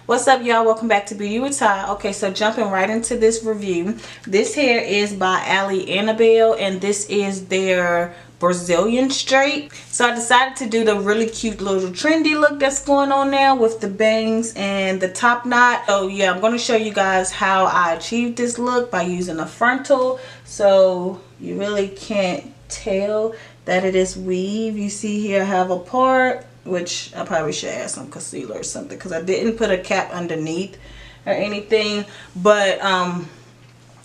What's up, y'all? Welcome back to Beauty with Ty. Okay, so jumping right into this review. This hair is by Annabelle, and this is their Brazilian straight. So I decided to do the really cute little trendy look that's going on now with the bangs and the top knot. So yeah, I'm going to show you guys how I achieved this look by using a frontal. So you really can't tell that it is weave. You see here I have a part, which I probably should add some concealer or something because I didn't put a cap underneath or anything. But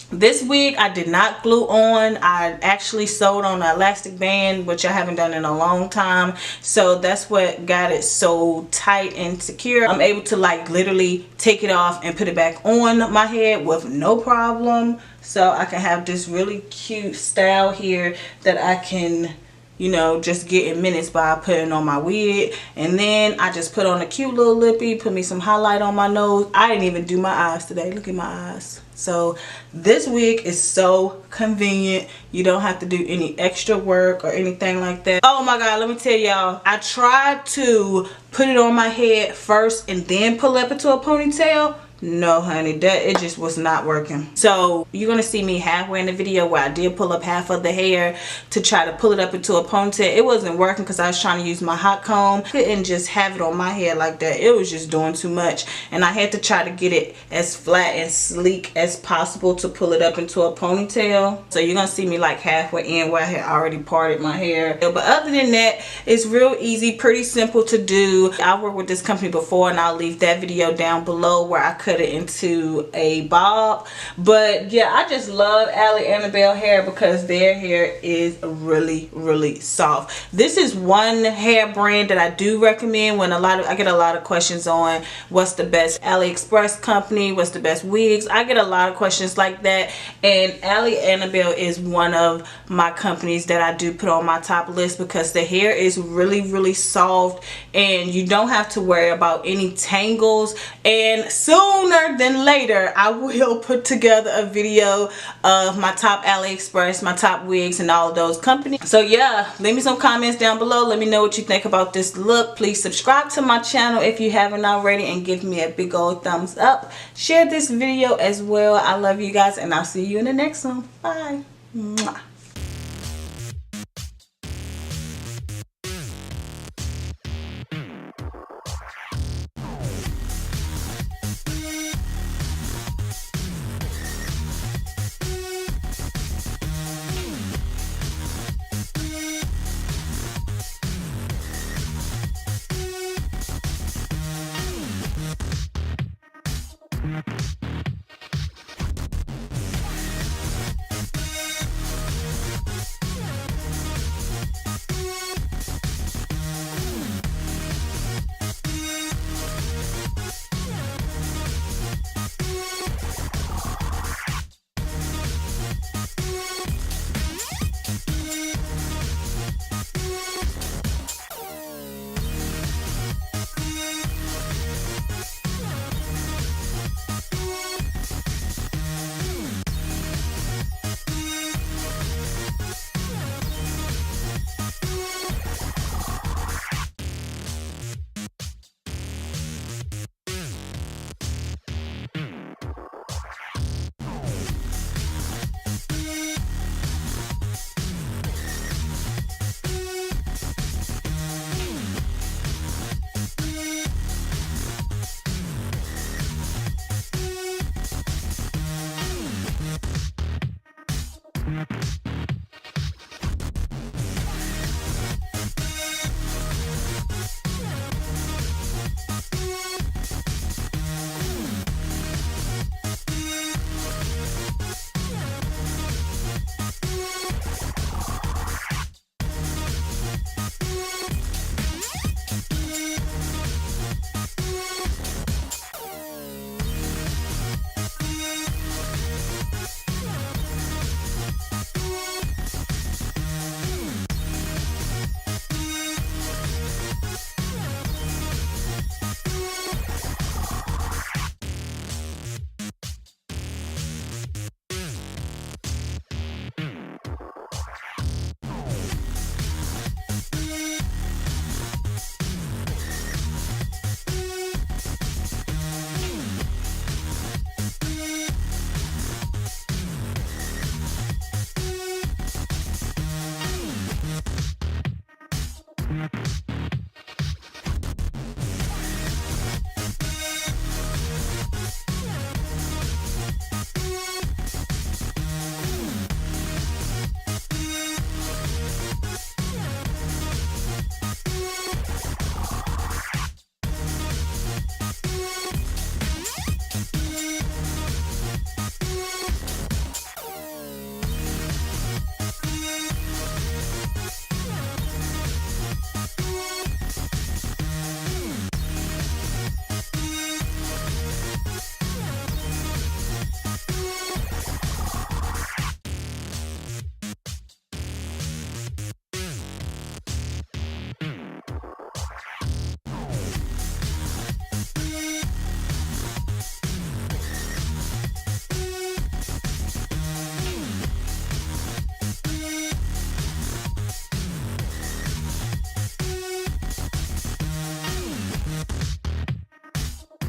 this wig I did not glue on. I actually sewed on an elastic band, which I haven't done in a long time. So that's what got it so tight and secure. I'm able to like literally take it off and put it back on my head with no problem. So I can have this really cute style here that I can, you know, just get in minutes by putting on my wig. And then I just put on a cute little lippy, put me some highlight on my nose. I didn't even do my eyes today. Look at my eyes. So this wig is so convenient. You don't have to do any extra work or anything like that. Oh my god, let me tell y'all, I tried to put it on my head first and then pull up into a ponytail. No honey, it just was not working. So you're gonna see me halfway in the video where I did pull up half of the hair to try to pull it up into a ponytail. It wasn't working because I was trying to use my hot comb. Couldn't just have it on my head like that. It was just doing too much, and I had to try to get it as flat and sleek as possible to pull it up into a ponytail. So you're gonna see me like halfway in where I had already parted my hair. But other than that, it's real easy, pretty simple to do. I worked with this company before, and I'll leave that video down below where I cut it into a bob. But yeah, I just love Annabelle hair because their hair is really soft. This is one hair brand that I do recommend when I get a lot of questions on what's the best AliExpress company, what's the best wigs. I get a lot of questions like that, and Annabelle is one of my companies that I do put on my top list because the hair is really soft and you don't have to worry about any tangles. And sooner than later I will put together a video of my top AliExpress, my top wigs, and all of those companies. So yeah, leave me some comments down below. Let me know what you think about this look. Please subscribe to my channel if you haven't already, and give me a big old thumbs up. Share this video as well. I love you guys, and I'll see you in the next one. Bye. Mwah.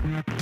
We'll be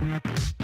right back.